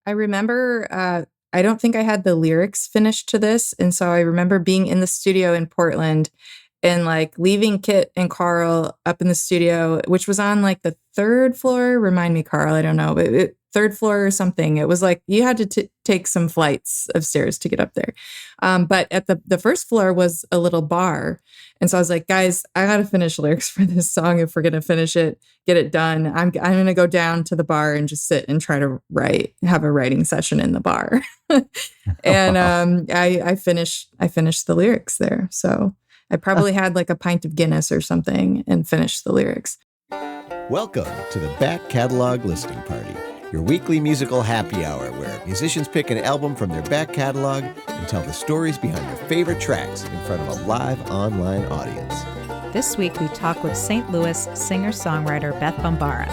I remember, I don't think I had the lyrics finished to this. And so I remember being in the studio in Portland and like leaving Kit and Carl up in the studio, which was on like the third floor. Remind me, Carl, I don't know, but third floor or something. It was like you had to take some flights of stairs to get up there. But at the first floor was a little bar. And so I was like, guys, I got to finish lyrics for this song if we're going to finish it, get it done. I'm going to go down to the bar and just sit and try to have a writing session in the bar. And I finished the lyrics there. So I probably had like a pint of Guinness or something and finished the lyrics. Welcome to the Back Catalog Listening Party, your weekly musical happy hour where musicians pick an album from their back catalog and tell the stories behind your favorite tracks in front of a live online audience. This week we talk with St. Louis singer-songwriter Beth Bombara.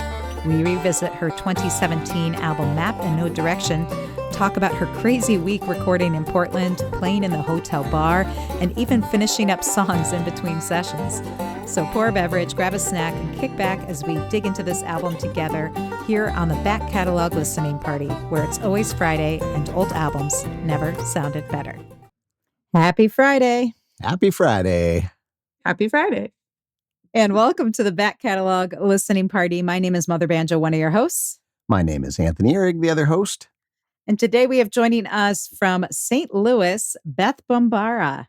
We revisit her 2017 album Map and No Direction, talk about her crazy week recording in Portland, playing in the hotel bar, and even finishing up songs in between sessions. So pour a beverage, grab a snack, and kick back as we dig into this album together here on the Back Catalog Listening Party, where it's always Friday and old albums never sounded better. Happy Friday. Happy Friday. Happy Friday. And welcome to the Back Catalog Listening Party. My name is Mother Banjo, one of your hosts. My name is Anthony Ihrig, the other host. And today we have joining us from St. Louis, Beth Bombara.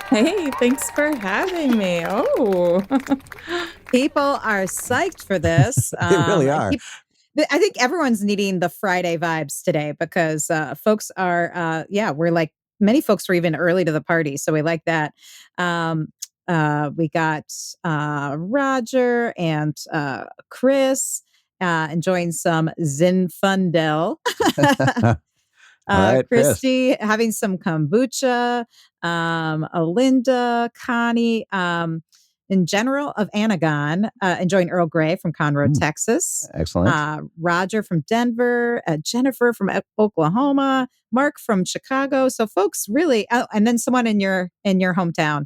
Hey, thanks for having me. Oh, people are psyched for this. They really are. I think everyone's needing the Friday vibes today because folks are, we're like, many folks were even early to the party. So we like that. We got Roger and Chris enjoying some Zinfandel. Right, Christy having some kombucha. Alinda, Connie, in general of Anagon, enjoying Earl Grey from Conroe, Texas. Excellent. Roger from Denver, Jennifer from Oklahoma, Mark from Chicago. So folks really, and then someone in your hometown.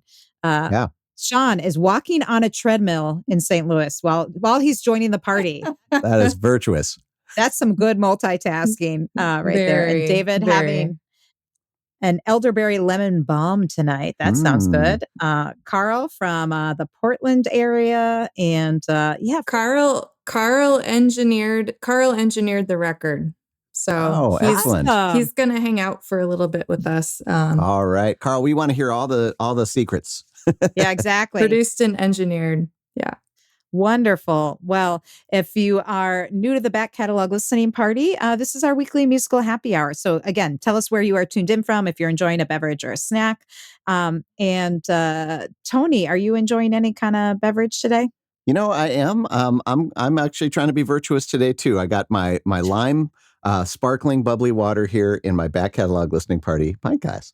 Sean is walking on a treadmill in St. Louis while he's joining the party. That is virtuous. That's some good multitasking there. And David having an elderberry lemon balm tonight. That sounds good. Carl from the Portland area. And Carl engineered the record. So he's going to hang out for a little bit with us. All right, Carl, we want to hear all the secrets. Yeah, exactly. Produced and engineered. Yeah. Wonderful. Well, if you are new to the Back Catalog Listening Party, this is our weekly musical happy hour. So again, tell us where you are tuned in from, if you're enjoying a beverage or a snack. And Tony, are you enjoying any kind of beverage today? You know, I am. I'm actually trying to be virtuous today too. I got my lime sparkling bubbly water here in my Back Catalog Listening Party pint glass.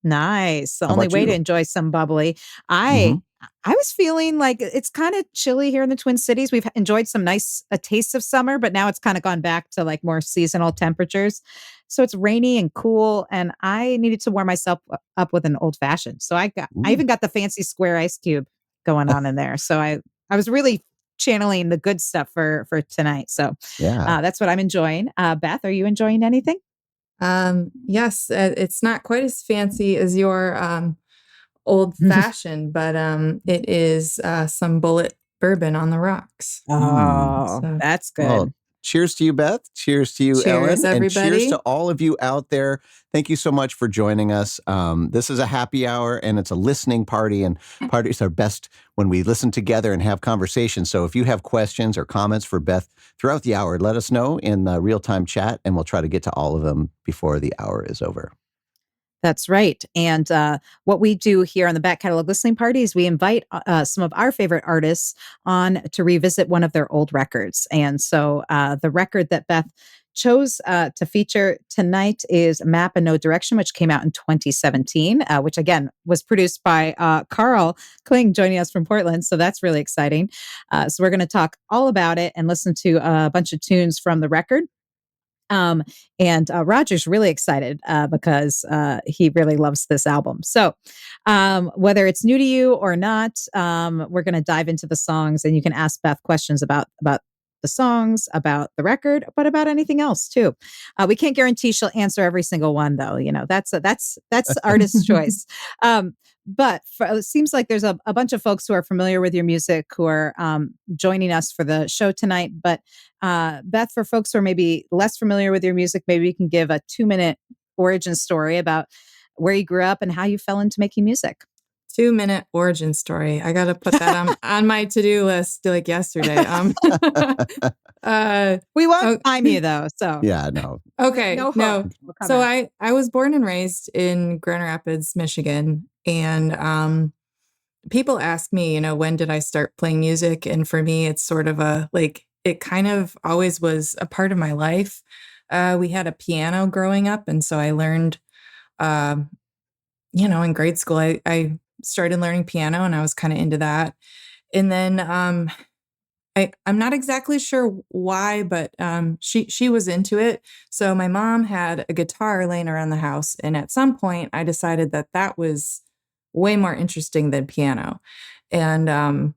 Nice. The only way to enjoy some bubbly. I was feeling like it's kind of chilly here in the Twin Cities. We've enjoyed a taste of summer, but now it's kind of gone back to like more seasonal temperatures. So it's rainy and cool, and I needed to warm myself up with an old fashioned. So I even got the fancy square ice cube going on in there. So I was really channeling the good stuff for tonight. So that's what I'm enjoying. Beth, are you enjoying anything? Yes, it's not quite as fancy as your old fashioned, but it is some Bullet bourbon on the rocks. Oh, so that's good. Well, cheers to you, Beth. Cheers to you, Ellen. Everybody. And cheers to all of you out there. Thank you so much for joining us. This is a happy hour, and it's a listening party, and parties are best when we listen together and have conversations. So if you have questions or comments for Beth throughout the hour, let us know in the real-time chat, and we'll try to get to all of them before the hour is over. That's right. And what we do here on the Back Catalog Listening Party is we invite some of our favorite artists on to revisit one of their old records. And so the record that Beth chose to feature tonight is Map and No Direction, which came out in 2017, which again was produced by Carl Kling, joining us from Portland. So that's really exciting. So we're going to talk all about it and listen to a bunch of tunes from the record. And Roger's really excited because he really loves this album. So whether it's new to you or not, we're going to dive into the songs, and you can ask Beth questions about the songs, about the record, but about anything else too. We can't guarantee she'll answer every single one, though. That's artist's choice. But it seems like there's a bunch of folks who are familiar with your music who are joining us for the show tonight. But Beth, for folks who are maybe less familiar with your music, maybe you can give a 2-minute origin story about where you grew up and how you fell into making music. 2-minute origin story. I got to put that on my to-do list like yesterday. We won't time you though. So yeah, no. Okay, no. So I was born and raised in Grand Rapids, Michigan, and people ask me, when did I start playing music? And for me, it's sort of it kind of always was a part of my life. We had a piano growing up, and so I learned, in grade school, I started learning piano, and I was kind of into that. And then I'm not exactly sure why, but she was into it. So my mom had a guitar laying around the house, and at some point, I decided that was way more interesting than piano. And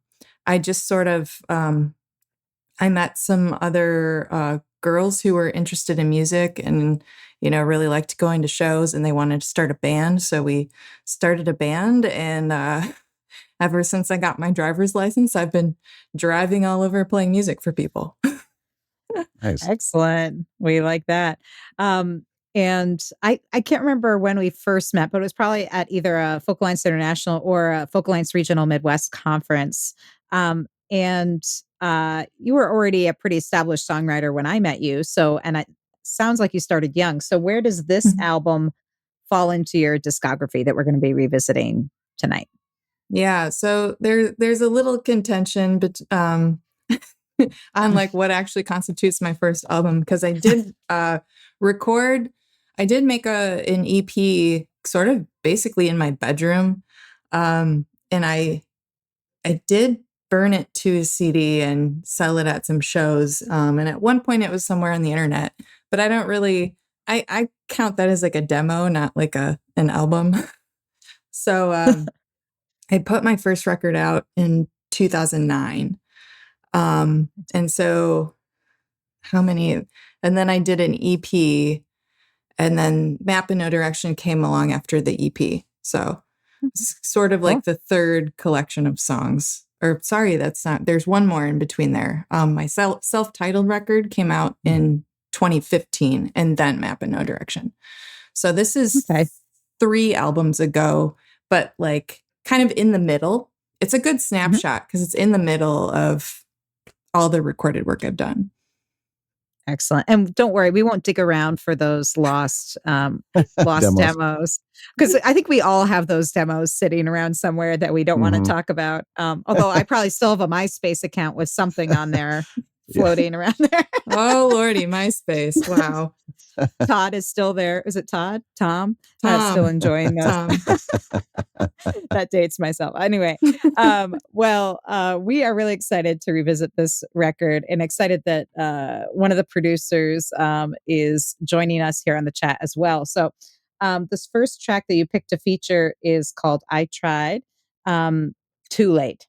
I just sort of I met some other girls who were interested in music and really liked going to shows, and they wanted to start a band. So we started a band, and ever since I got my driver's license, I've been driving all over playing music for people. Nice. Excellent. We like that. And I can't remember when we first met, but it was probably at either a Folk Alliance International or a Folk Alliance Regional Midwest Conference. And you were already a pretty established songwriter when I met you. So, and it sounds like you started young. So where does this album fall into your discography that we're going to be revisiting tonight? Yeah, so there's a little contention, but on like what actually constitutes my first album, because I did I did make an EP sort of basically in my bedroom, and I did burn it to a CD and sell it at some shows, and at one point it was somewhere on the internet, but I don't really I count that as like a demo, not like an album. So I put my first record out in 2009. And so how many, and then I did an EP, and then Map in No Direction came along after the EP. So it's sort of like the third collection of songs, or sorry, that's not, there's one more in between there. My self-titled record came out in 2015, and then Map in No Direction. So this is 3 albums ago, but like kind of in the middle. It's a good snapshot because it's in the middle of all the recorded work I've done. Excellent. And don't worry, we won't dig around for those lost demos, because I think we all have those demos sitting around somewhere that we don't want to talk about. Although I probably still have a MySpace account with something on there floating around there. Oh, Lordy, MySpace. Wow. Todd is still there. Is it Todd? Tom? Todd's still enjoying those. That dates myself. Anyway, we are really excited to revisit this record, and excited that one of the producers is joining us here on the chat as well. So this first track that you picked to feature is called I Tried, Too Late.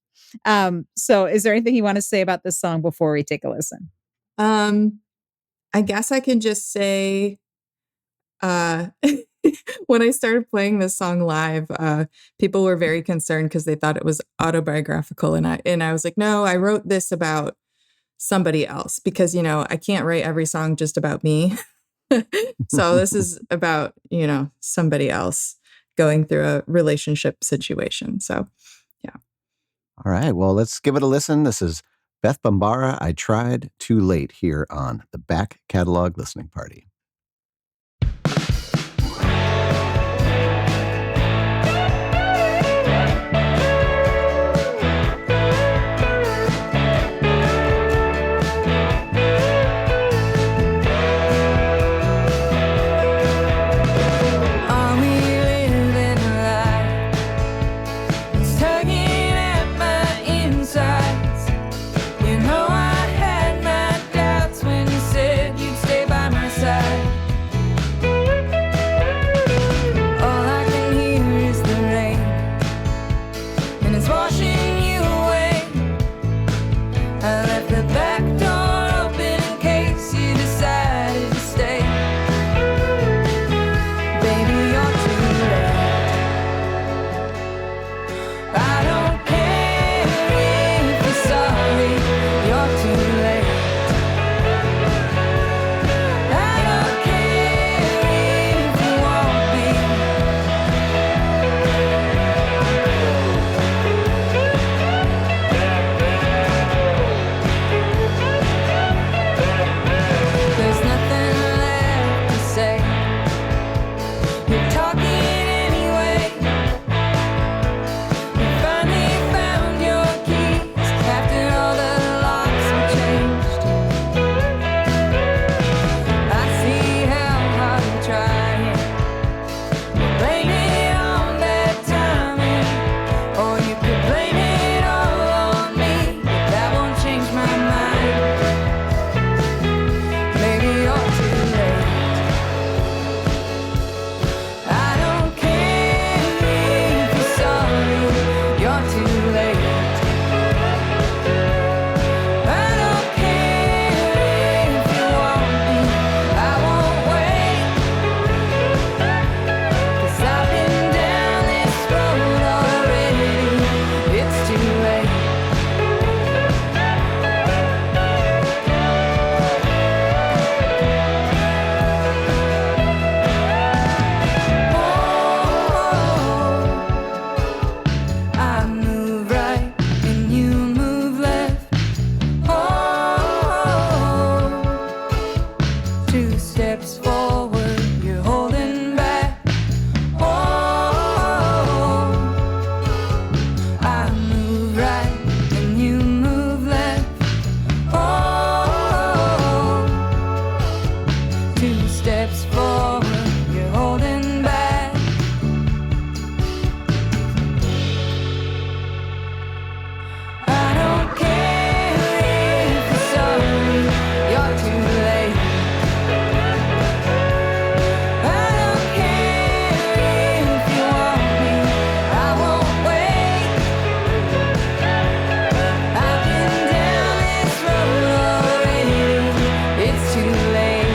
So is there anything you want to say about this song before we take a listen? I guess I can just say, when I started playing this song live, people were very concerned because they thought it was autobiographical. And I was like, no, I wrote this about somebody else because, I can't write every song just about me. So this is about, somebody else going through a relationship situation. So, yeah. All right. Well, let's give it a listen. This is Beth Bombara, I Tried, Too Late, here on the Back Catalog Listening Party. Side. steps forward, you're holding back. Oh, I move right and you move left. Oh, 2 steps forward, you're holding back. I don't care if you're sorry, you're too late. I don't care if you want me, I won't wait. I've been down this road already, it's too late.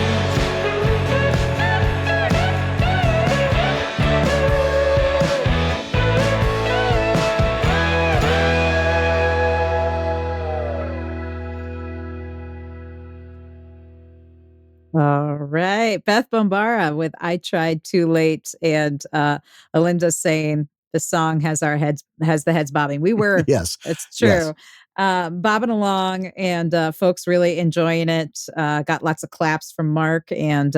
All right. Beth Bombara with I Tried Too Late. And Alinda saying the song has the heads bobbing. We were, Yes. it's Yes. true. Bobbing along and folks really enjoying it. Got lots of claps from Mark and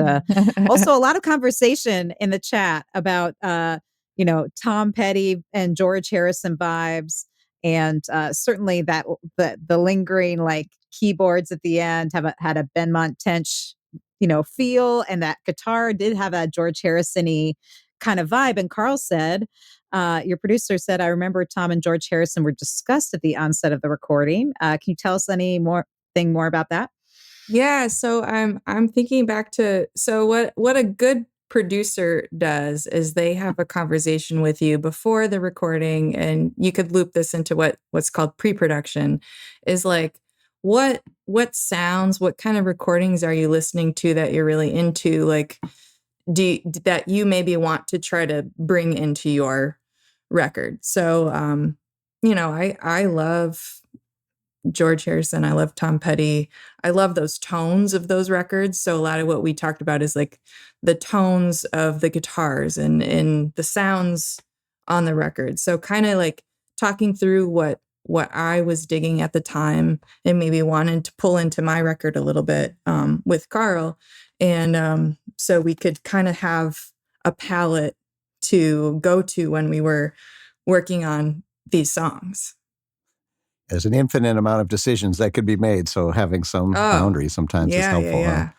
also a lot of conversation in the chat about, Tom Petty and George Harrison vibes. And certainly that the lingering like keyboards at the end had a Benmont Tench feel, and that guitar did have a George Harrison-y kind of vibe. And Carl said, your producer said, I remember Tom and George Harrison were discussed at the onset of the recording. Can you tell us more about that? Yeah, so I'm thinking back to what a good producer does is they have a conversation with you before the recording, and you could loop this into what's called pre-production, is like what sounds, what kind of recordings are you listening to that you're really into, like that you maybe want to try to bring into your record. So I love George Harrison. I love Tom Petty. I love those tones of those records. So a lot of what we talked about is like the tones of the guitars and the sounds on the record. So kind of like talking through what I was digging at the time and maybe wanted to pull into my record a little bit with Carl. And so we could kind of have a palette to go to when we were working on these songs. There's an infinite amount of decisions that could be made, so having some boundaries sometimes is helpful. Yeah.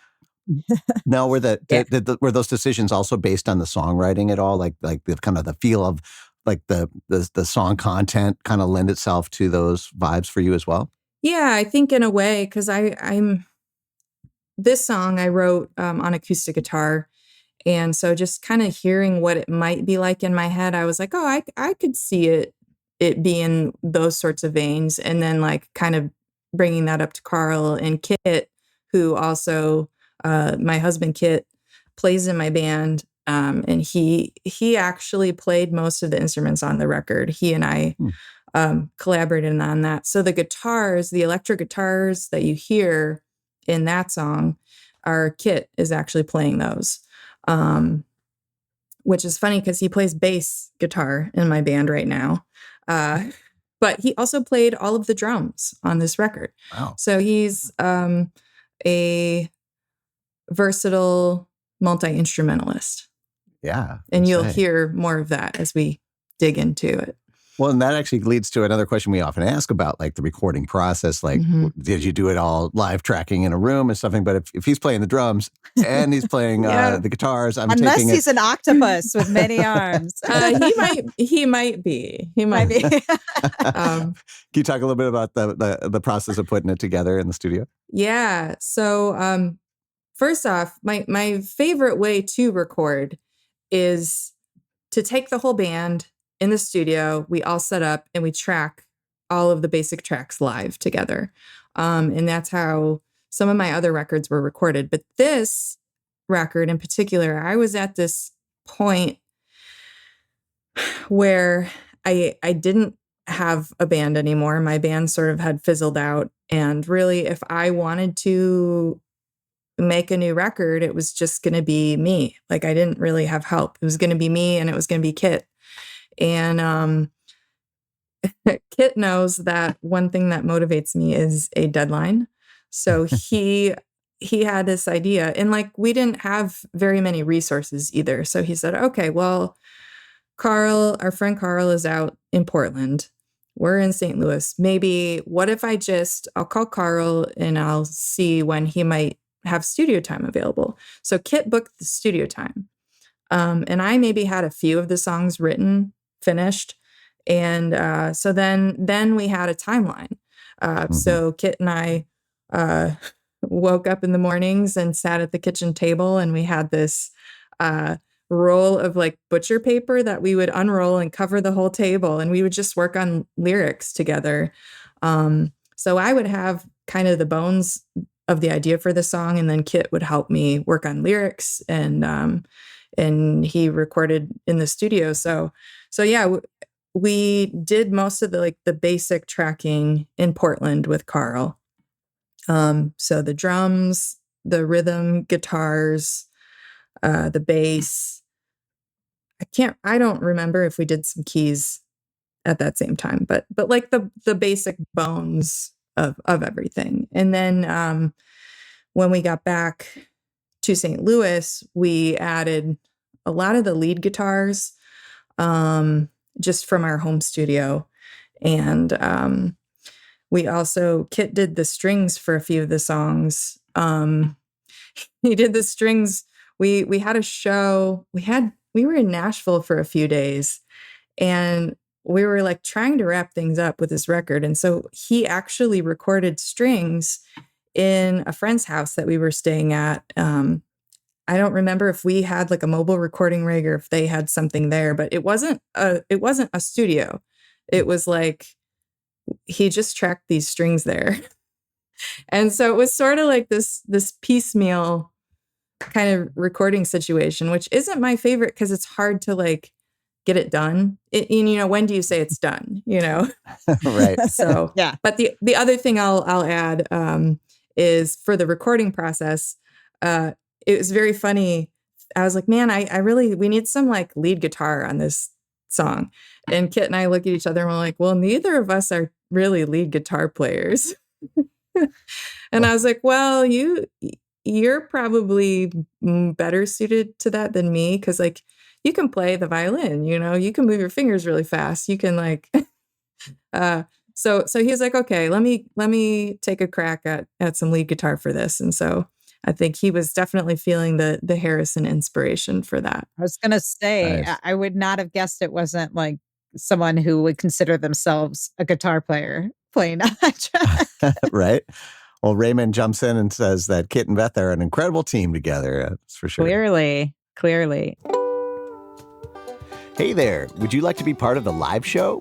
Now, were those decisions also based on the songwriting at all? Like the kind of the feel of like the song content kind of lend itself to those vibes for you as well? Yeah, I think in a way, because I'm this song I wrote on acoustic guitar. And so just kind of hearing what it might be like in my head, I was like, oh, I could see it being those sorts of veins. And then like kind of bringing that up to Carl and Kit, who also, my husband Kit, plays in my band. And he actually played most of the instruments on the record. He and I collaborated on that. So the guitars, the electric guitars that you hear in that song, our Kit is actually playing those. Which is funny because he plays bass guitar in my band right now. But he also played all of the drums on this record. Wow. So he's a versatile multi-instrumentalist. Yeah. And you'll hear more of that as we dig into it. Well, and that actually leads to another question we often ask about, like the recording process. Like, did you do it all live tracking in a room or something? But if he's playing the drums and he's playing the guitars, unless he's an octopus with many arms. He might be. Can you talk a little bit about the process of putting it together in the studio? Yeah. So first off, my favorite way to record is to take the whole band in the studio, we all set up and we track all of the basic tracks live together. And that's how some of my other records were recorded. But this record in particular, I was at this point where I didn't have a band anymore. My band sort of had fizzled out. And really, if I wanted to make a new record, it was just going to be me. Like I didn't really have help. It was going to be me and it was going to be Kit. And Kit knows that one thing that motivates me is a deadline. So he he had this idea, and like we didn't have very many resources either. So he said, okay, well, our friend Carl is out in Portland. We're in St. Louis. Maybe what if I'll call Carl and I'll see when he might have studio time available. So Kit booked the studio time. And I maybe had a few of the songs written, finished. And so then we had a timeline. So Kit and I woke up in the mornings and sat at the kitchen table, and we had this roll of like butcher paper that we would unroll and cover the whole table, and we would just work on lyrics together. So I would have kind of the bones of the idea for the song, and then Kit would help me work on lyrics, and he recorded in the studio. So yeah, we did most of the basic tracking in Portland with Carl. So the drums, the rhythm, guitars, the bass. I don't remember if we did some keys at that same time, but like the basic bones of everything. And then when we got back to St. Louis, we added a lot of the lead guitars just from our home studio. And Kit did the strings for a few of the songs. He did the strings. We had a show. We were in Nashville for a few days, and we were like trying to wrap things up with this record. And so he actually recorded strings in a friend's house that we were staying at. I don't remember if we had like a mobile recording rig or if they had something there, but it wasn't a studio. It was like he just tracked these strings there. And so it was sort of like this piecemeal kind of recording situation, which isn't my favorite because it's hard to like get it done. When do you say it's done? Right. So yeah. But the other thing I'll add is for the recording process. It was very funny. I was like, man, we need some like lead guitar on this song. And Kit and I look at each other and we're like, well, neither of us are really lead guitar players. And I was like, well, you're probably better suited to that than me, because like you can play the violin, you can move your fingers really fast. You can like so he's like, okay, let me take a crack at some lead guitar for this. And so I think he was definitely feeling the Harrison inspiration for that. I was gonna say, Nice. I would not have guessed it wasn't like someone who would consider themselves a guitar player playing on that track. Right. Well, Raymond jumps in and says that Kit and Beth are an incredible team together. That's for sure. Clearly. Hey there. Would you like to be part of the live show?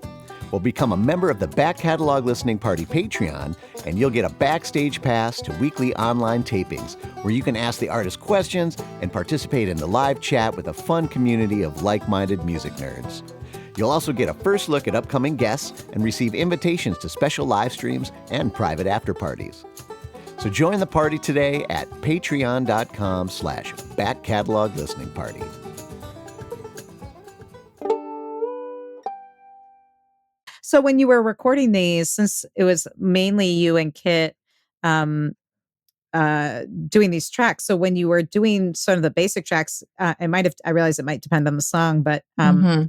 Well, become a member of the Back Catalog Listening Party Patreon, and you'll get a backstage pass to weekly online tapings where you can ask the artist questions and participate in the live chat with a fun community of like-minded music nerds. You'll also get a first look at upcoming guests and receive invitations to special live streams and private after parties. So join the party today at patreon.com/Back Catalog Listening Party. So when you were recording these, since it was mainly you and Kit doing these tracks, so when you were doing sort of the basic tracks, I realize it might depend on the song, but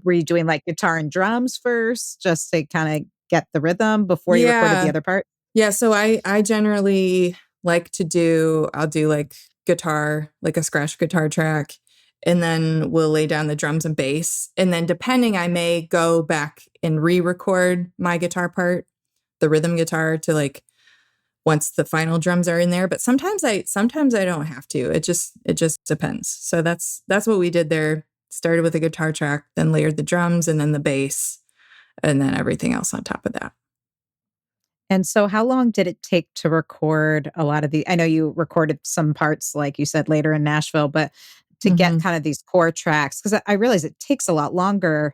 were you doing like guitar and drums first just to kind of get the rhythm before you recorded the other part? Yeah, so I generally I'll do like guitar, like a scratch guitar track, and then we'll lay down the drums and bass. And then depending, I may go back and re-record my guitar part, the rhythm guitar, to like once the final drums are in there. But sometimes I don't have to. It just depends. So that's what we did there. Started with a guitar track, then layered the drums and then the bass, and then everything else on top of that. And so how long did it take to record a lot of I know you recorded some parts, like you said, later in Nashville, but to get kind of these core tracks, because I realize it takes a lot longer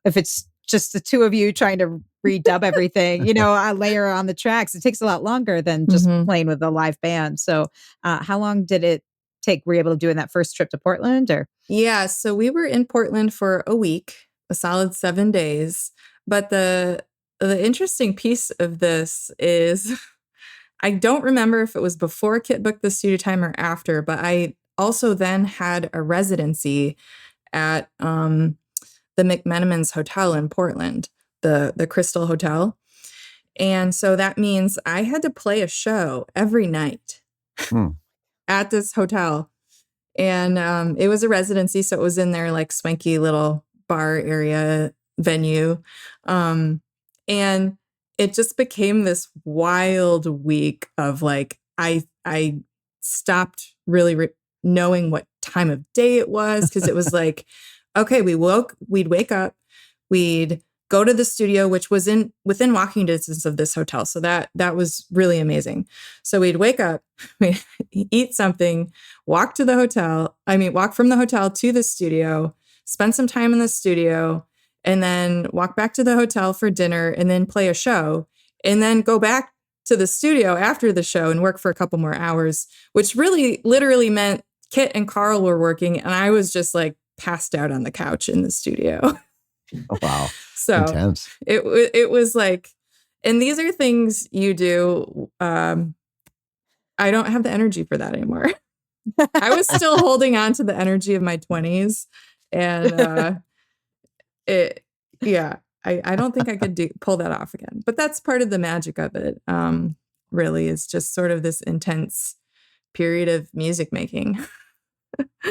if it's just the two of you trying to redub everything, a layer on the tracks. It takes a lot longer than just playing with a live band. So how long did it take? Were you able to do in that first trip to Portland? Or Yeah, so we were in Portland for a week, a solid 7 days. But the interesting piece of this is I don't remember if it was before Kit booked the studio time or after, but I also then had a residency at the McMenamin's Hotel in Portland, the Crystal Hotel. And so that means I had to play a show every night at this hotel. And it was a residency, so it was in their like swanky little bar area venue. And it just became this wild week of like, I stopped really knowing what time of day it was, because it was like, okay, we'd wake up, we'd go to the studio, which was within walking distance of this hotel. So that was really amazing. So we'd wake up, we'd eat something, walk from the hotel to the studio, spend some time in the studio, and then walk back to the hotel for dinner, and then play a show, and then go back to the studio after the show and work for a couple more hours, which really literally meant Kit and Carl were working, and I was just like passed out on the couch in the studio. Oh, wow. So intense. It was like, and these are things you do. I don't have the energy for that anymore. I was still holding on to the energy of my 20s, and I don't think I could pull that off again. But that's part of the magic of it. Really, is just sort of this intense period of music making.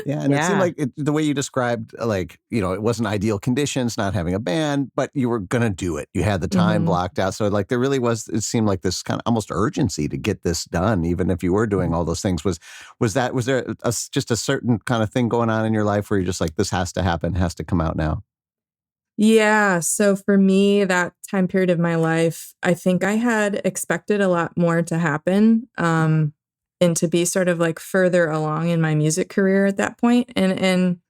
Yeah, and it seemed like the way you described, like, it wasn't ideal conditions, not having a band, but you were going to do it. You had the time blocked out. So like there really it seemed like this kind of almost urgency to get this done, even if you were doing all those things. Was there just a certain kind of thing going on in your life where you're just like, this has to happen, has to come out now? Yeah. So for me, that time period of my life, I think I had expected a lot more to happen. And to be sort of like further along in my music career at that point. And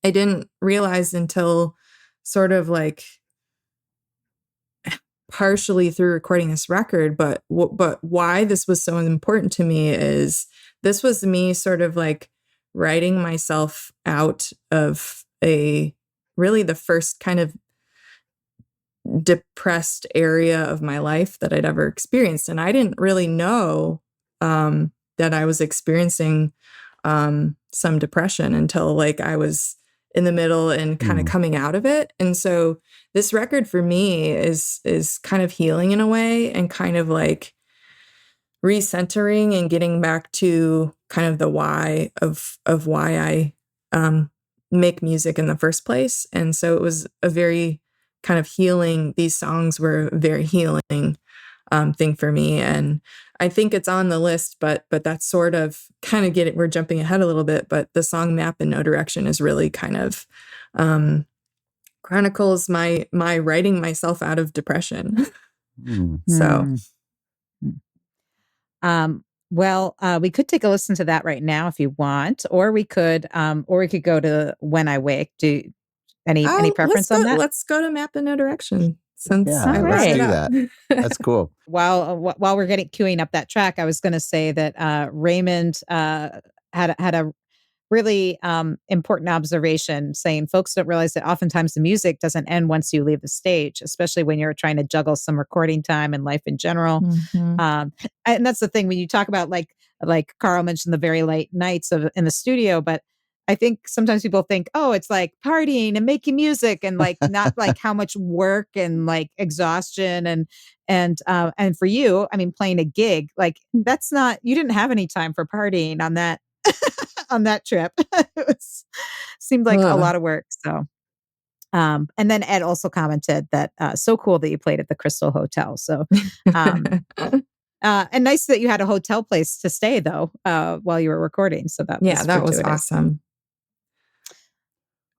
I didn't realize until sort of like partially through recording this record, but why this was so important to me is this was me sort of like writing myself out of really the first kind of depressed area of my life that I'd ever experienced. And I didn't really know that I was experiencing some depression until like I was in the middle and kind of coming out of it. And so this record for me is kind of healing in a way, and kind of like recentering and getting back to kind of the why of why I make music in the first place. And so it was a very kind of healing. These songs were very healing thing for me. And I think it's on the list, but that's sort of kind of we're jumping ahead a little bit, but the song Map in No Direction is really kind of chronicles my writing myself out of depression. So. Well, we could take a listen to that right now if you want, or we could go to When I Wake. Do any preference on that? Let's go to Map in No Direction. Let's do that. That's cool. While we're queuing up that track, I was going to say that Raymond had a really important observation, saying folks don't realize that oftentimes the music doesn't end once you leave the stage, especially when you're trying to juggle some recording time and life in general. And that's the thing when you talk about like Carl mentioned the very late nights in the studio, but I think sometimes people think, oh, it's like partying and making music, and like not like how much work and like exhaustion and for you, I mean, playing a gig, like that's not, you didn't have any time for partying on that on that trip. Seemed like a lot of work. So, and then Ed also commented that so cool that you played at the Crystal Hotel. So, and nice that you had a hotel place to stay though while you were recording. So that was awesome.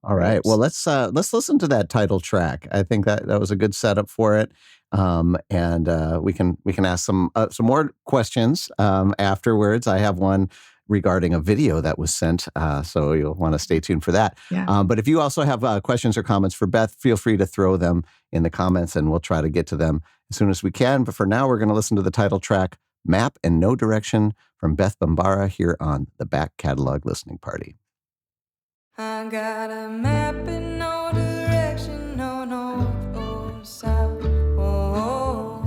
All right. Well, let's listen to that title track. I think that was a good setup for it. And we can ask some more questions afterwards. I have one regarding a video that was sent, so you'll want to stay tuned for that. Yeah. But if you also have questions or comments for Beth, feel free to throw them in the comments, and we'll try to get to them as soon as we can. But for now, we're going to listen to the title track, Map in No Direction, from Beth Bombara here on the Back Catalog Listening Party. I got a map in no direction, no north or south. Oh,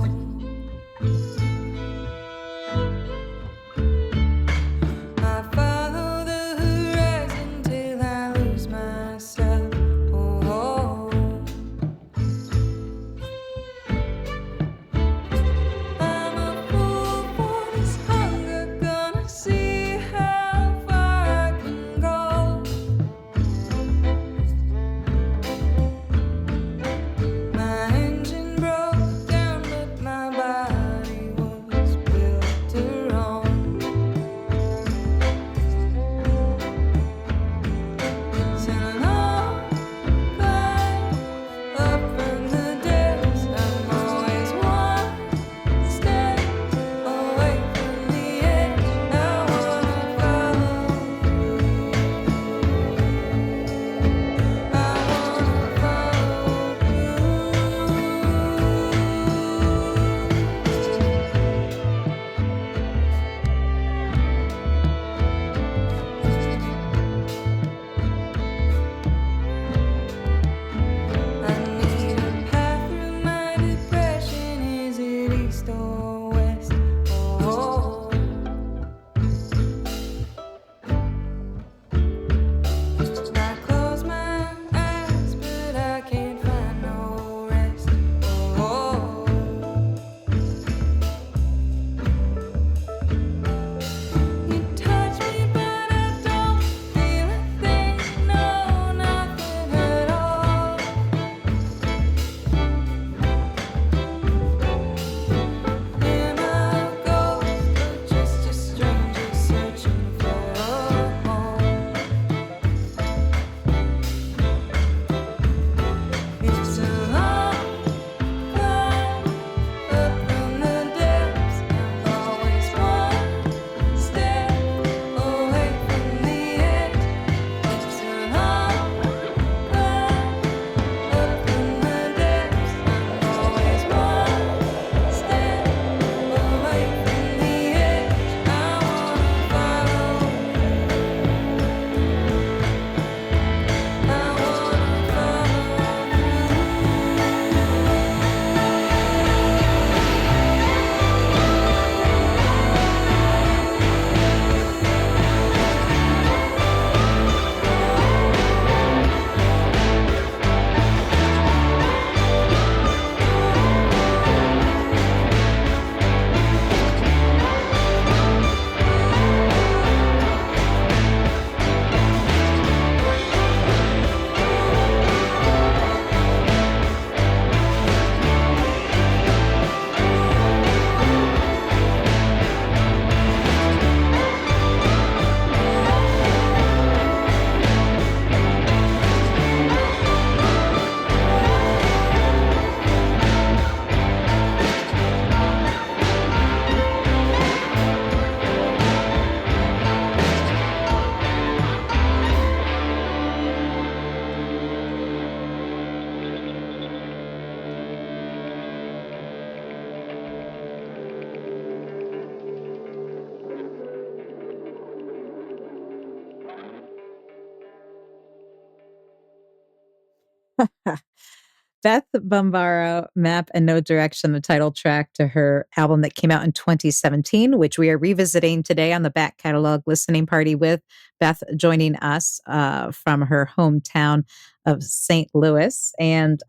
Beth Bombara, Map and No Direction, the title track to her album that came out in 2017, which we are revisiting today on the back catalog listening party with Beth joining us from her hometown of St. Louis. And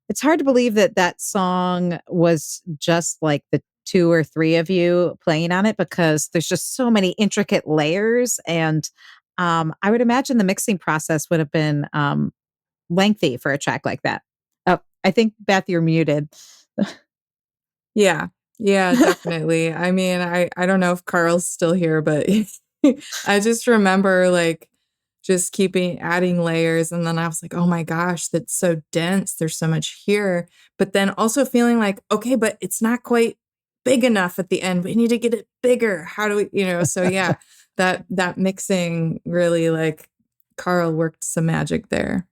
it's hard to believe that that song was just like the two or three of you playing on it because there's just so many intricate layers. And I would imagine the mixing process would have been lengthy for a track like that. Oh, I think Beth, you're muted. Yeah. Yeah, definitely. I mean, I don't know if Carl's still here, but I just remember like just keeping adding layers. And then I was like, oh my gosh, that's so dense. There's so much here. But then also feeling like, okay, but it's not quite big enough at the end. We need to get it bigger. How do we, so yeah, that mixing really like Carl worked some magic there.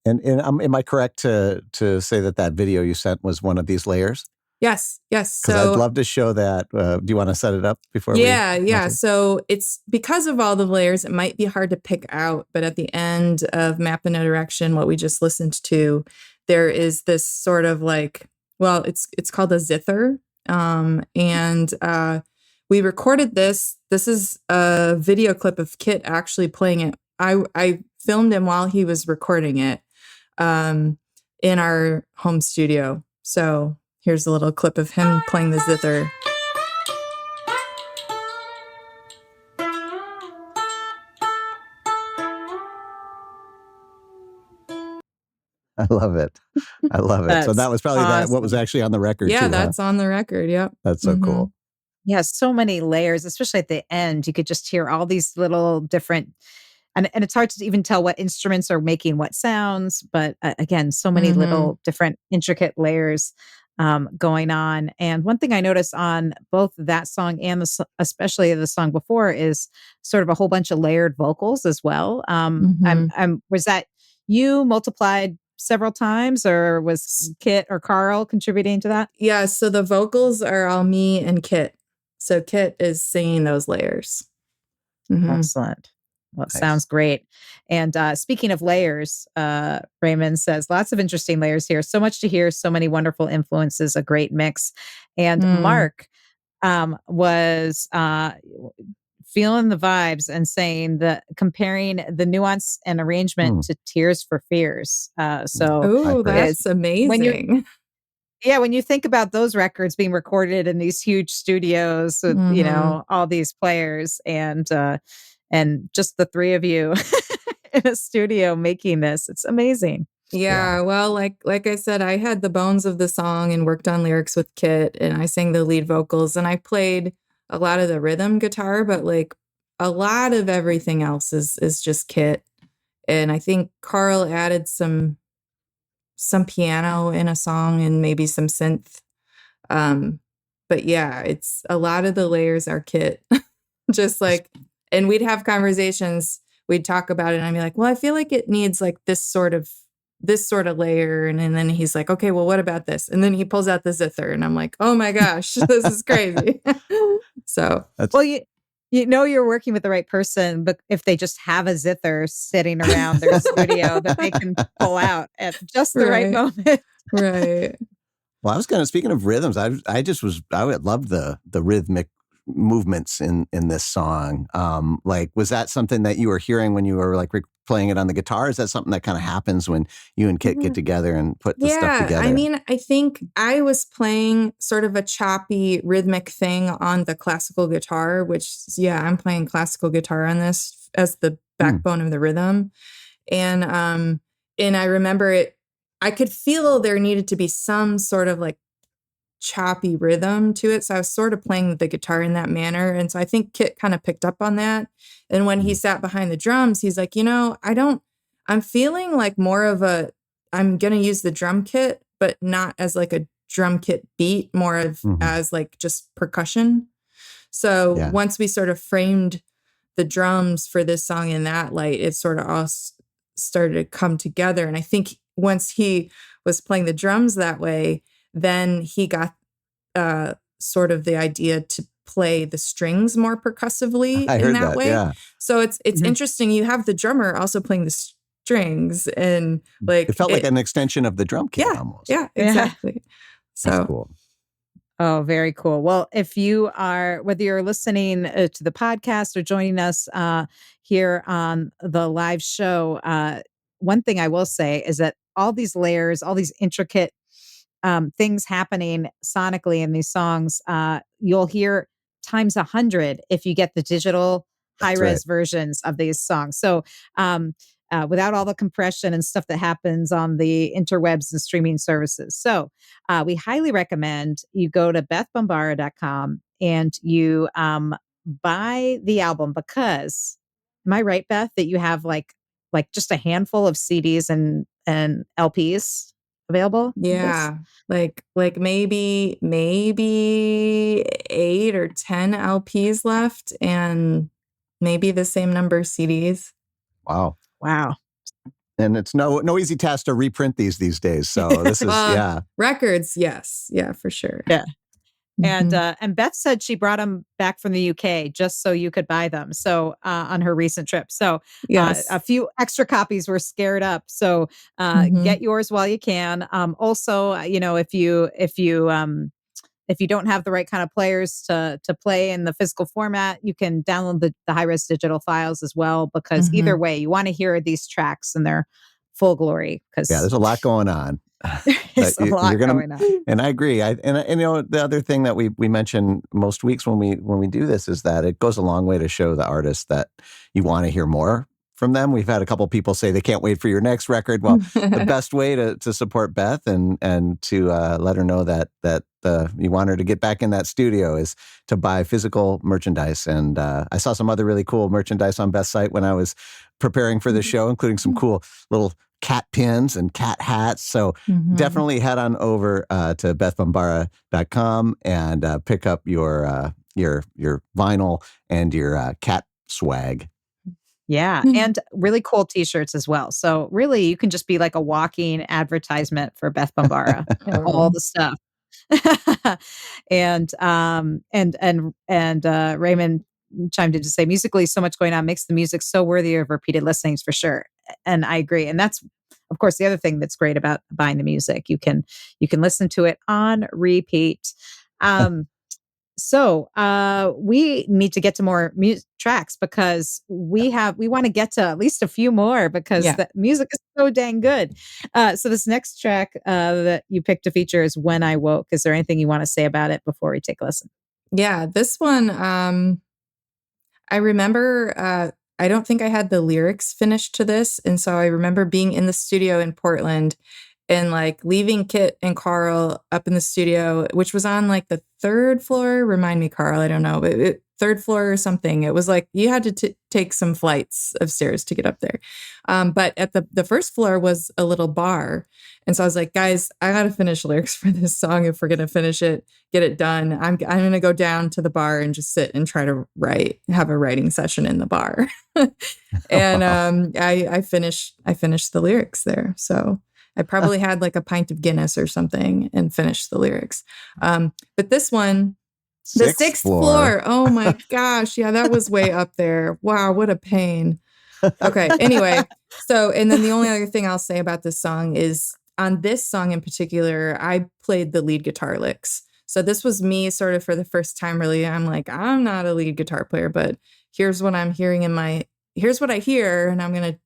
And am I correct to say that video you sent was one of these layers? Yes. Because So I'd love to show that. Do you want to set it up before yeah, we? yeah. So it's because of all the layers, it might be hard to pick out, but at the end of Map in a Direction, what we just listened to, there is this sort of like, well, it's called a zither. And we recorded this. This is a video clip of Kit actually playing it. I filmed him while he was recording it in our home studio. So here's a little clip of him playing the zither. I love it. I love it. So that was probably what was actually on the record too. Yeah, that's on the record. Yep. That's so cool. Yeah, so many layers, especially at the end. You could just hear all these little different, and it's hard to even tell what instruments are making what sounds. But again, so many little different intricate layers going on. And one thing I noticed on both that song and especially the song before is sort of a whole bunch of layered vocals as well. Was that you multiplied several times, or was Kit or Carl contributing to that? Yeah, so the vocals are all me and Kit. So Kit is singing those layers. Excellent. Well, nice. Sounds great. And speaking of layers, Raymond says, lots of interesting layers here. So much to hear, so many wonderful influences, a great mix. And Mark was feeling the vibes and saying that comparing the nuance and arrangement to Tears for Fears. Oh, that's amazing. When you think about those records being recorded in these huge studios with, all these players and just the three of you in a studio making this, it's amazing. Yeah. Well, like I said, I had the bones of the song and worked on lyrics with Kit, and I sang the lead vocals, and I played a lot of the rhythm guitar, but like a lot of everything else is just Kit. And I think Carl added some piano in a song and maybe some synth. But yeah, it's a lot of the layers are Kit. Just like, and we'd have conversations, we'd talk about it, and I'd be like, well, I feel like it needs like this sort of layer. And then he's like, okay, well, what about this? And then he pulls out the zither, and I'm like, oh my gosh, this is crazy. So, well, you're working with the right person, but if they just have a zither sitting around their studio that they can pull out at just the right moment. Right. Well, I was speaking of rhythms, I would love the rhythmic movements in this song. Like, was that something that you were hearing when you were like playing it on the guitar? Is that something that kind of happens when you and Kit get together and put the stuff together? I mean, I think I was playing sort of a choppy rhythmic thing on the classical guitar, which, I'm playing classical guitar on this as the backbone of the rhythm. And I remember I could feel there needed to be some sort of like choppy rhythm to it. So I was sort of playing the guitar in that manner. And so I think Kit kind of picked up on that. And when he sat behind the drums, he's like, I'm feeling like more of I'm going to use the drum kit, but not as like a drum kit beat, more of as like just percussion. So once we sort of framed the drums for this song in that light, it sort of all started to come together. And I think once he was playing the drums that way, then he got sort of the idea to play the strings more percussively in that way. Yeah. So it's interesting. You have the drummer also playing strings and like It felt like an extension of the drum kit almost. Yeah, exactly. That's So cool. Oh, very cool. Well, if you are, whether you're listening to the podcast or joining us here on the live show, one thing I will say is that all these layers, all these intricate things happening sonically in these songs, you'll hear times 100 if you get the digital high That's right. res versions of these songs. So, without all the compression and stuff that happens on the interwebs and streaming services. So, we highly recommend you go to bethbombara.com and you buy the album because, am I right, Beth, that you have like just a handful of CDs and LPs available? yeah, like maybe 8 or 10 LPs left and maybe the same number of CDs. Wow. Wow. And it's no easy task to reprint these days. So this is, Records, yes. Yeah, for sure. Yeah. Mhm. And Beth said she brought them back from the UK just so you could buy them. So on her recent trip, so Yes. a few extra copies were scared up. So get yours while you can. Also, if you don't have the right kind of players to play in the physical format, you can download the high res digital files as well. Because either way, you want to hear these tracks in their full glory. Because there's a lot going on. there's a lot going on. And I agree. And you know, the other thing that we mention most weeks when we do this is that it goes a long way to show the artists that you want to hear more from them. We've had a couple people say they can't wait for your next record. Well, the best way to support Beth and to let her know that you want her to get back in that studio is to buy physical merchandise. And I saw some other really cool merchandise on Beth's site when I was preparing for the show, including some cool little cat pins and cat hats. So definitely head on over to bethbombara.com and pick up your vinyl and your cat swag. Yeah, and really cool t-shirts as well. So really you can just be like a walking advertisement for Beth Bombara. All the stuff. and Raymond chimed in to say musically so much going on makes the music so worthy of repeated listenings for sure. And I agree. And that's of course the other thing that's great about buying the music. You can listen to it on repeat. So we need to get to more tracks because we want to get to at least a few more because the music is so dang good. So this next track that you picked to feature is When I Woke. Is there anything you want to say about it before we take a listen? Yeah, this one, I remember, I don't think I had the lyrics finished to this. And so I remember being in the studio in Portland and like leaving Kit and Carl up in the studio, which was on like the 3rd floor. Remind me, Carl, I don't know, but 3rd floor or something. It was like you had to take some flights of stairs to get up there. But at the 1st floor was a little bar. And so I was like, guys, I got to finish lyrics for this song. If we're going to finish it, get it done. I'm going to go down to the bar and just sit and try to have a writing session in the bar. And I finished the lyrics there. So I probably had like a pint of Guinness or something and finished the lyrics. But this one, the 6th floor. Oh my gosh. Yeah, that was way up there. Wow, what a pain. Okay, anyway. So, and then the only other thing I'll say about this song is on this song in particular, I played the lead guitar licks. So this was me sort of for the first time, really. I'm like, I'm not a lead guitar player, but here's what I'm hearing here's what I hear, and I'm going to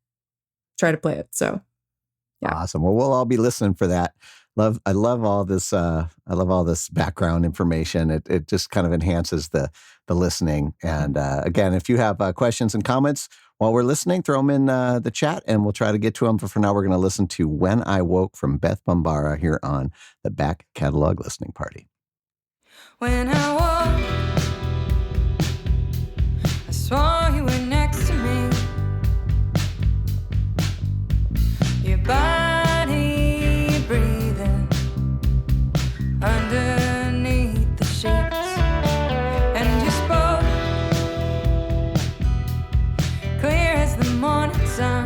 try to play it. So. Yeah. Awesome. Well, we'll all be listening for that. I love all this. I love all this background information. It just kind of enhances the listening. And again, if you have questions and comments while we're listening, throw them in the chat, and we'll try to get to them. But for now, we're going to listen to "When I Woke" from Beth Bombara here on the Back Catalog Listening Party. When I woke, I swore you were next to me. Your body breathing underneath the sheets, and you spoke clear as the morning sun.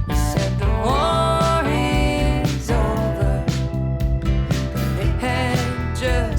You said the war is over, but it had just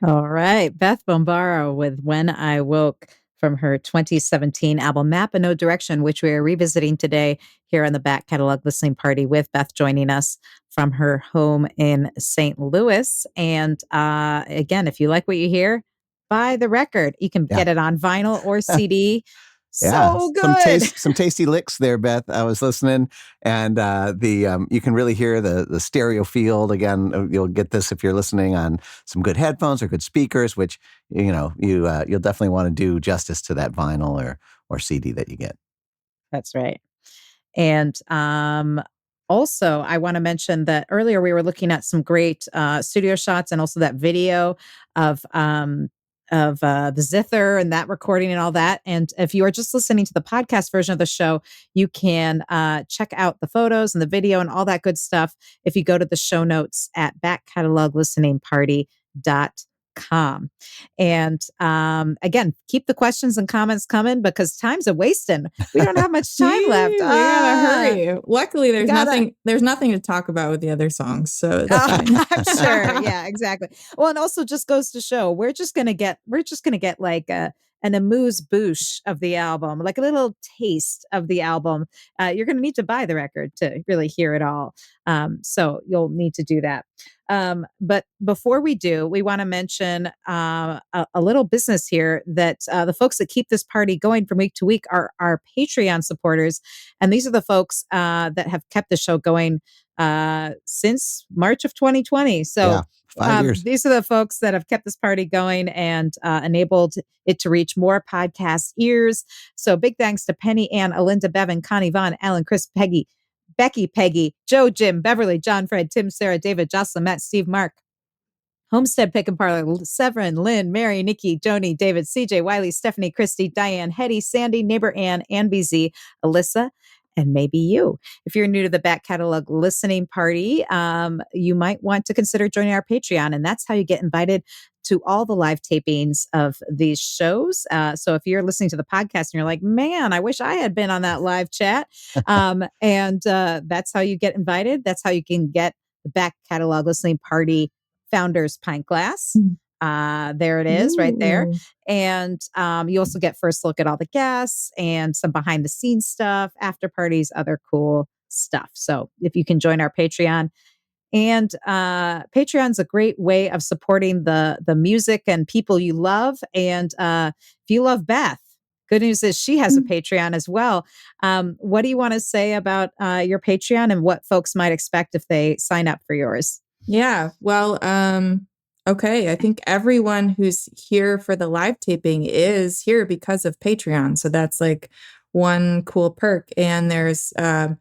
All right. Beth Bombara with When I Woke from her 2017 album Map in No Direction, which we are revisiting today here on the Back Catalog Listening Party with Beth joining us from her home in St. Louis. And again, if you like what you hear, buy the record. You can Yeah. get it on vinyl or CD. Yeah, So good. some tasty licks there, Beth. I was listening, and you can really hear the stereo field again. You'll get this if you're listening on some good headphones or good speakers, which you'll definitely want to do justice to that vinyl or CD that you get. That's right. And also, I want to mention that earlier we were looking at some great studio shots and also that video of the zither and that recording and all that. And if you are just listening to the podcast version of the show, you can check out the photos and the video and all that good stuff if you go to the show notes at backcataloglisteningparty.com. And again, keep the questions and comments coming because time's a wasting. We don't have much time left. We gotta hurry. Luckily, there's nothing to talk about with the other songs, so that's fine. I'm sure. Yeah, exactly. Well, and also just goes to show we're just gonna get like an amuse-bouche of the album, like a little taste of the album. You're gonna need to buy the record to really hear it all. So you'll need to do that. But before we do, we want to mention a little business here that the folks that keep this party going from week to week are our Patreon supporters. And these are the folks that have kept the show going since March of 2020. So Yeah, 5 years. these are the folks that have kept this party going and enabled it to reach more podcast ears. So big thanks to Penny, Ann, Alinda, Bevan, Connie, Vaughn, Alan, Chris, Peggy, Becky, Peggy, Joe, Jim, Beverly, John, Fred, Tim, Sarah, David, Jocelyn, Matt, Steve, Mark, Homestead, Pick and Parlor, Severin, Lynn, Mary, Nikki, Joni, David, CJ, Wiley, Stephanie, Christy, Diane, Hetty, Sandy, Neighbor Ann, BZ, Alyssa, and maybe you. If you're new to the Back Catalog Listening Party, you might want to consider joining our Patreon. And that's how you get invited to all the live tapings of these shows. So if you're listening to the podcast and you're like, man, I wish I had been on that live chat. And that's how you get invited. That's how you can get the Back Catalog Listening Party Founders Pint Glass. There it is right there. And you also get first look at all the guests and some behind the scenes stuff, after parties, other cool stuff. So if you can join our Patreon, and Patreon's a great way of supporting the music and people you love. And if you love Beth, good news is she has a Patreon as well. What do you want to say about your Patreon and what folks might expect if they sign up for yours? Yeah, well, okay. I think everyone who's here for the live taping is here because of Patreon. So that's like one cool perk. And there's a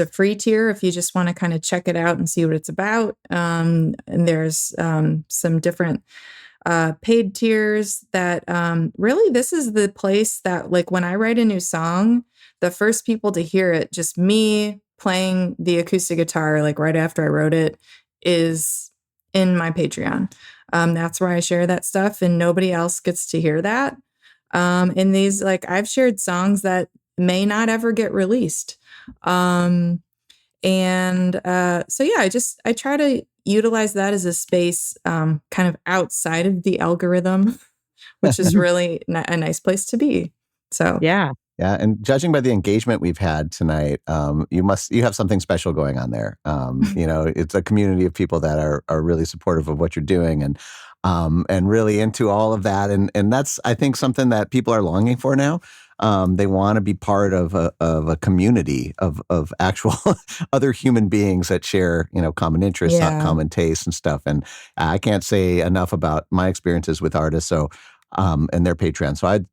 free tier if you just want to kind of check it out and see what it's about. And there's some different paid tiers that really this is the place that, like, when I write a new song, the first people to hear it, just me playing the acoustic guitar, like right after I wrote it, is in my Patreon. That's where I share that stuff, and nobody else gets to hear that. And these, like, I've shared songs that may not ever get released. So yeah, I try to utilize that as a space kind of outside of the algorithm, which is really a nice place to be. So Yeah. Yeah, and judging by the engagement we've had tonight, you have something special going on there. It's a community of people that are really supportive of what you're doing and really into all of that. And that's, I think, something that people are longing for now. They want to be part of a community of actual other human beings that share, common interests, common tastes and stuff. And I can't say enough about my experiences with artists. So, and their Patreon. So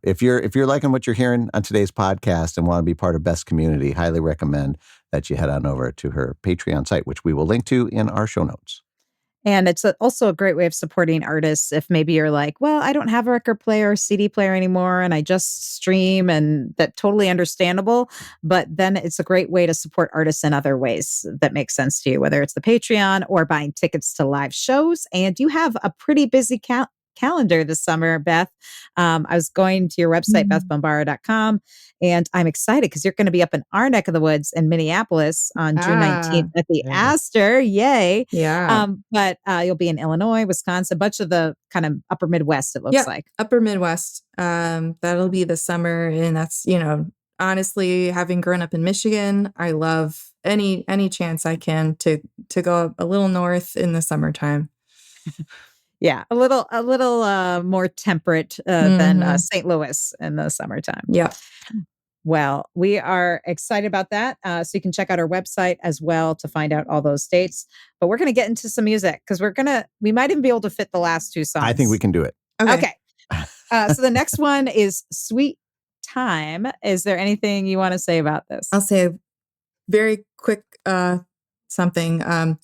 if you're liking what you're hearing on today's podcast and want to be part of Beth's community, highly recommend that you head on over to her Patreon site, which we will link to in our show notes. And it's also a great way of supporting artists if maybe you're like, well, I don't have a record player or CD player anymore and I just stream, and that's totally understandable. But then it's a great way to support artists in other ways that make sense to you, whether it's the Patreon or buying tickets to live shows. And you have a pretty busy calendar this summer, Beth. I was going to your website, bethbombara.com, and I'm excited because you're going to be up in our neck of the woods in Minneapolis on June 19th at the Yay. Astor. Yay. Yeah. But you'll be in Illinois, Wisconsin, a bunch of the kind of upper Midwest, it looks like. Upper Midwest. That'll be the summer. And that's, honestly, having grown up in Michigan, I love any chance I can to go a little north in the summertime. Yeah, a little more temperate than St. Louis in the summertime. Yeah. Well, we are excited about that. So you can check out our website as well to find out all those dates. But we're going to get into some music because we might even be able to fit the last two songs. I think we can do it. Okay. So the next one is Sweet Time. Is there anything you want to say about this? I'll say a very quick something.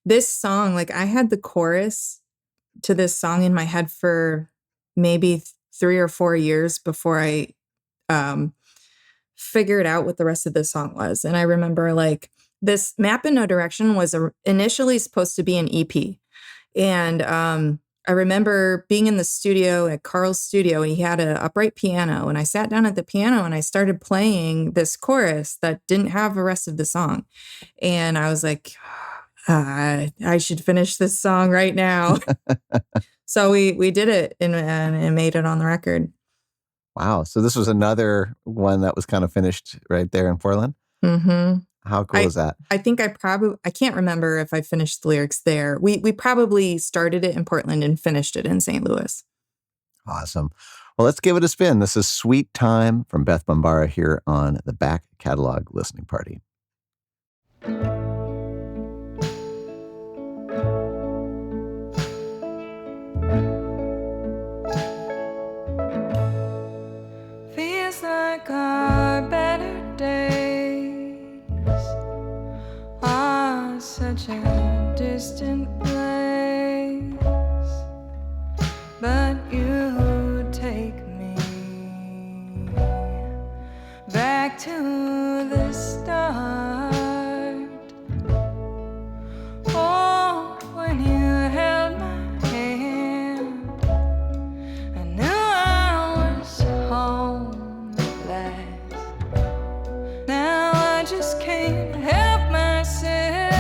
This song, like I had the chorus to this song in my head for maybe 3 or 4 years before I figured out what the rest of the song was. And I remember like this Map in No Direction was initially supposed to be an EP. And I remember being in the studio at Carl's studio, and he had an upright piano. And I sat down at the piano and I started playing this chorus that didn't have the rest of the song. And I was like, I should finish this song right now. So we did it and made it on the record. Wow. So this was another one that was kind of finished right there in Portland? Mm-hmm. How cool is that? I think I can't remember if I finished the lyrics there. We probably started it in Portland and finished it in St. Louis. Awesome. Well, let's give it a spin. This is Sweet Time from Beth Bombara here on the Back Catalog Listening Party. Feels like our better days are such a distant place, but you take me back to the start. Oh, when you held my hand, I knew I was home at last. Now I just can't help myself.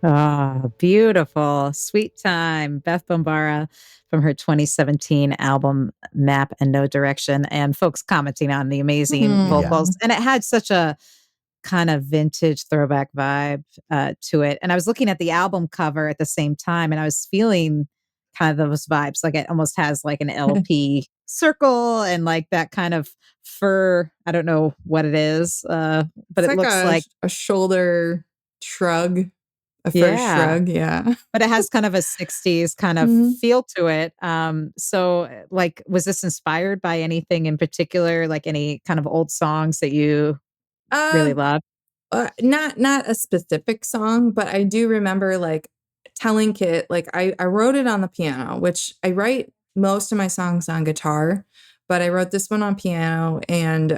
Ah, beautiful. Sweet Time. Beth Bombara from her 2017 album Map and No Direction. And folks commenting on the amazing Yeah. vocals. And it had such a kind of vintage throwback vibe to it. And I was looking at the album cover at the same time and I was feeling kind of those vibes. Like it almost has like an LP circle and like that kind of fur. I don't know what it is, but It's it like looks like, a shoulder shrug, a fur yeah. shrug. Yeah. But it has kind of a 60s kind of Mhm. feel to it. So like, was this inspired by anything in particular, like any kind of old songs that you really Uh, love? not a specific song, but I do remember like telling Kit, like I wrote it on the piano, which I write most of my songs on guitar, but I wrote this one on piano, and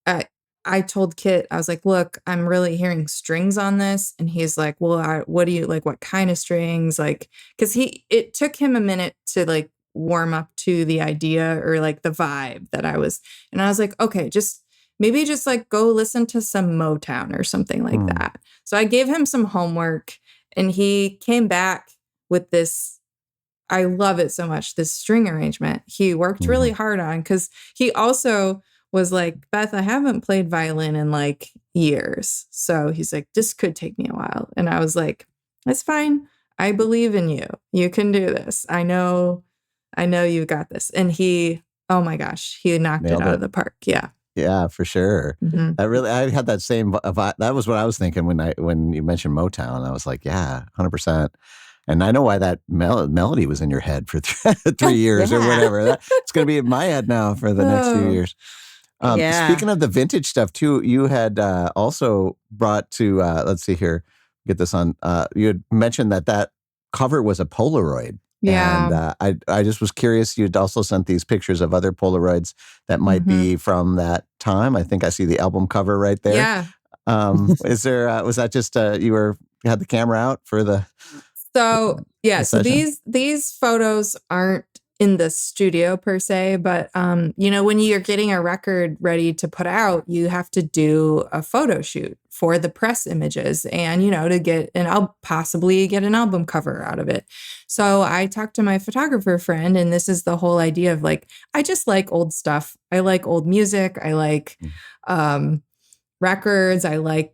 I I told Kit, I was like, "Look, I'm really hearing strings on this," and he's like, "Well, what do you like? What kind of strings?" Like, because it took him a minute to like warm up to the idea or like the vibe that I was, and I was like, "Okay, maybe just like go listen to some Motown or something like Mm. that." So I gave him some homework, and he came back with this. I love it so much, this string arrangement he worked really Mhm. hard on, because he also was like, "Beth, I haven't played violin in like years." So he's like, "This could take me a while." And I was like, "It's fine. I believe in you. You can do this. I know you got this." And oh my gosh, he knocked it Nailed out it. of the park. Yeah. Yeah, for sure. Mhm. I had that same that was what I was thinking when you mentioned Motown. I was like, yeah, 100%. And I know why that melody was in your head for 3 years or Yeah. whatever. It's going to be in my head now for the next few Oh. years. Yeah. Speaking of the vintage stuff too, you had also brought to let's see here, get this on. You had mentioned that cover was a Polaroid, and Yeah. I just was curious. You'd also sent these pictures of other Polaroids that might Mhm. be from that time. I think I see the album cover right there. Yeah. Is there was that just you had the camera out for So, yeah, the so session? these photos aren't in the studio per se, but when you're getting a record ready to put out, you have to do a photo shoot for the press images and to get I'll possibly get an album cover out of it. So I talked to my photographer friend, and this is the whole idea of like, I just like old stuff. I like old music. I like Mm. records. I like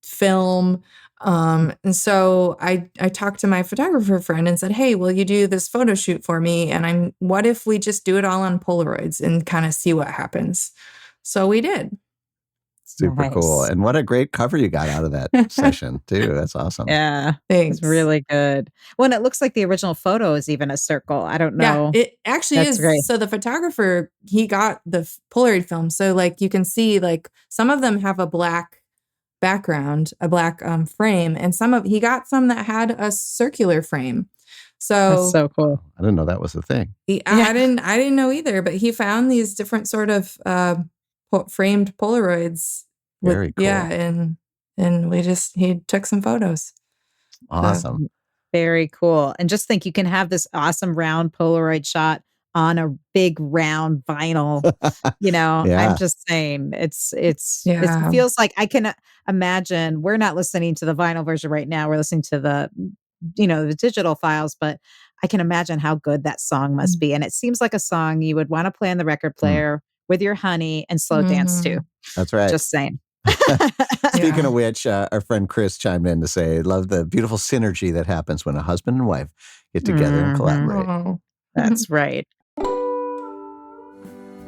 film. And so I talked to my photographer friend and said, "Hey, will you do this photo shoot for me? And what if we just do it all on Polaroids and kind of see what happens?" So we did. Super cool, Nice. and what a great cover you got out of that session too. That's awesome. Yeah. It's Thanks. really good. Well, and it looks like the original photo is even a circle. I don't Yeah, know. it actually That's is. great. So the photographer, he got the Polaroid film. So like you can see like some of them have a black background, a black frame, and he got some that had a circular frame. That's So so cool. I didn't know that was a thing. Yeah. I didn't know either, but he found these different sort of framed Polaroids with Very yeah, cool. and he took some photos. So Awesome. Very cool. And just think you can have this awesome round Polaroid shot on a big round vinyl. I'm Yeah. just saying it yeah. feels like I can imagine we're not listening to the vinyl version right now. We're listening to the digital files, but I can imagine how good that song must be. And it seems like a song you would want to play on the record Mm, player with your honey and slow dance to. Mhm. that's right. Just saying. Speaking Yeah. of which, our friend Chris chimed in to say, love the beautiful synergy that happens when a husband and wife get together and Mhm. collaborate. Oh. That's right.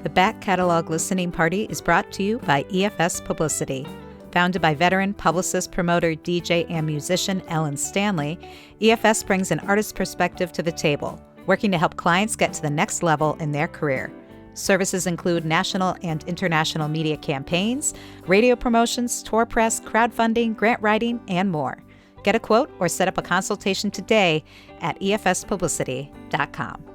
The Back Catalog Listening Party is brought to you by EFS Publicity. Founded by veteran publicist, promoter, DJ, and musician Ellen Stanley, EFS brings an artist's perspective to the table, working to help clients get to the next level in their career. Services include national and international media campaigns, radio promotions, tour press, crowdfunding, grant writing, and more. Get a quote or set up a consultation today at efspublicity.com.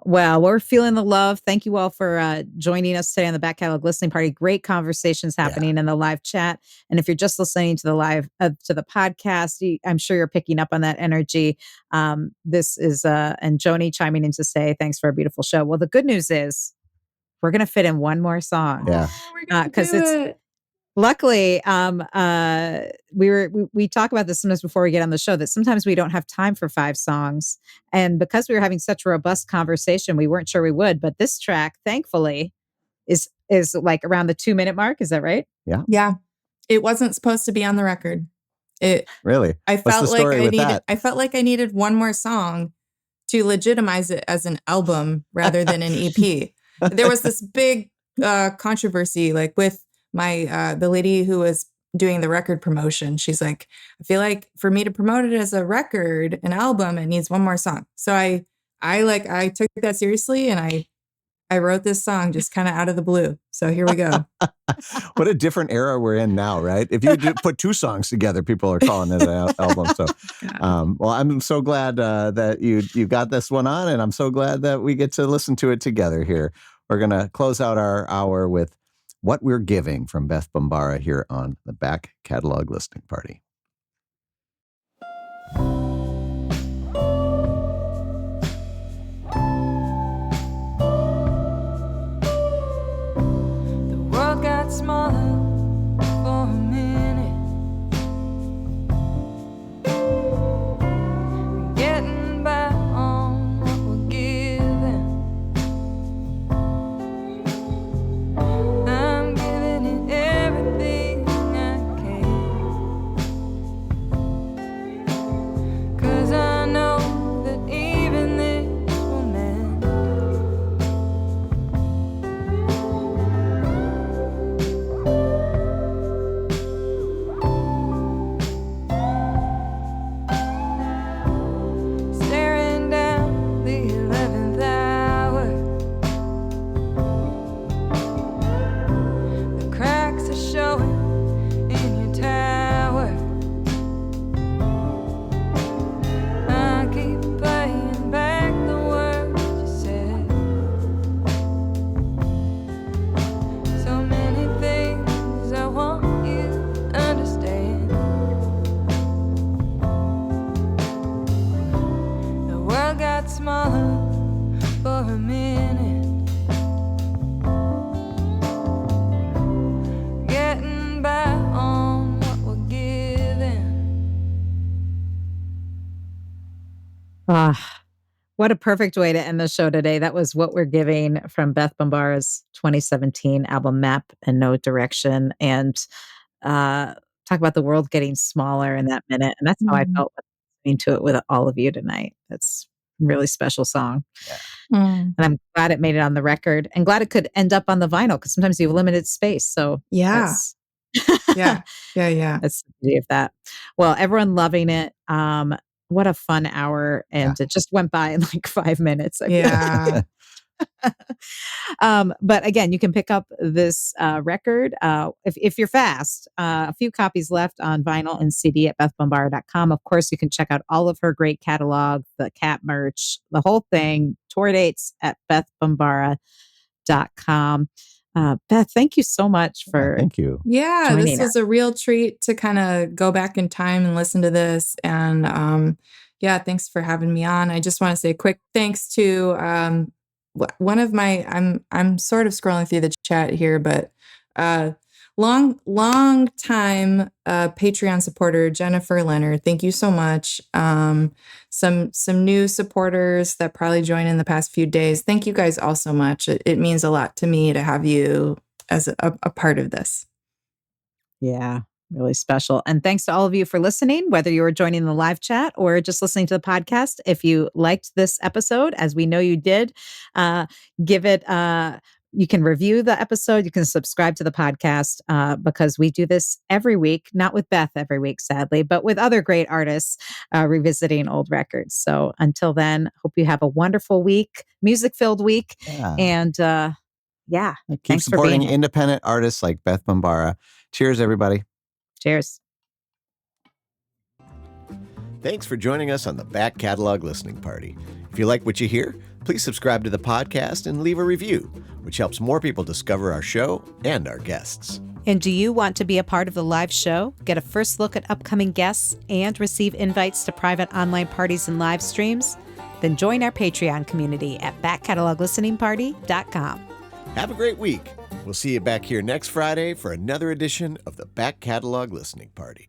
Well, we're feeling the love. Thank you all for joining us today on the Back Catalog Listening Party. Great conversations happening in the live chat. And if you're just listening to the podcast, I'm sure you're picking up on that energy. This is and Joni chiming in to say thanks for a beautiful show. Well, the good news is we're going to fit in one more song. Yeah. Oh, we're gonna because do it. Luckily, we talk about this sometimes before we get on the show, that sometimes we don't have time for 5 songs. And because we were having such a robust conversation, we weren't sure we would. But this track, thankfully, is like around the 2-minute mark. Is that right? Yeah. It wasn't supposed to be on the record. Really? I What's the felt like story with that? I felt like I needed one more song to legitimize it as an album rather than an EP. There was this big controversy, like with my the lady who was doing the record promotion. She's like, I feel like for me to promote it as a record, an album, it needs one more song. So I took that seriously, and I wrote this song just kind of out of the blue. So here we go. What a different era we're in now, right? If you put 2 songs together, people are calling it an album. So, well, I'm so glad that you got this one on, and I'm so glad that we get to listen to it together here. We're going to close out our hour with What We're Giving from Beth Bombara here on the Back Catalog Listening Party. The world got smaller for a minute. Getting back on what we're giving. I'm giving it everything I can. 'Cause I know that even this will mend. Staring down the 11th hour. The cracks are showing in your tower. I keep playing back the words you said. So many things I want you to understand. The world got smaller for a minute. Getting back on what we're giving. What a perfect way to end the show today. That was What We're Giving from Beth Bombara's 2017 album Map and No Direction. And talk about the world getting smaller in that minute. And that's how I felt listening to it with all of you tonight. That's a really special song. Mm. And I'm glad it made it on the record, and glad it could end up on the vinyl, because sometimes you have limited space. So Yeah. Yeah. that's the beauty of that. Well, everyone loving it. What a fun hour. And it just went by in like 5 minutes. I feel like. Yeah. But again, you can pick up this record if you're fast. A few copies left on vinyl and CD at bethbombara.com. Of course, you can check out all of her great catalog, the cat merch, the whole thing, tour dates at bethbombara.com. Beth, thank you so much for Thank you. Yeah, joining this was a real treat to kind of go back in time and listen to this. And yeah, thanks for having me on. I just want to say a quick thanks to one of my I'm sort of scrolling through the chat here, but long time Patreon supporter Jennifer Leonard. Thank you so much. Some new supporters that probably joined in the past few days. Thank you guys all so much. It means a lot to me to have you as a part of this. Yeah, really special. And thanks to all of you for listening, whether you were joining the live chat or just listening to the podcast. If you liked this episode, as we know you did, give it, you can review the episode. You can subscribe to the podcast because we do this every week, not with Beth every week, sadly, but with other great artists revisiting old records. So until then, hope you have a wonderful week, music-filled week. Yeah. And Keep thanks for supporting being here. independent artists like Beth Bombara. Cheers, everybody. Cheers. Thanks for joining us on the Back Catalog Listening Party. If you like what you hear, please subscribe to the podcast and leave a review, which helps more people discover our show and our guests. And do you want to be a part of the live show, get a first look at upcoming guests, and receive invites to private online parties and live streams? Then join our Patreon community at backcataloglisteningparty.com. Have a great week. We'll see you back here next Friday for another edition of the Back Catalog Listening Party.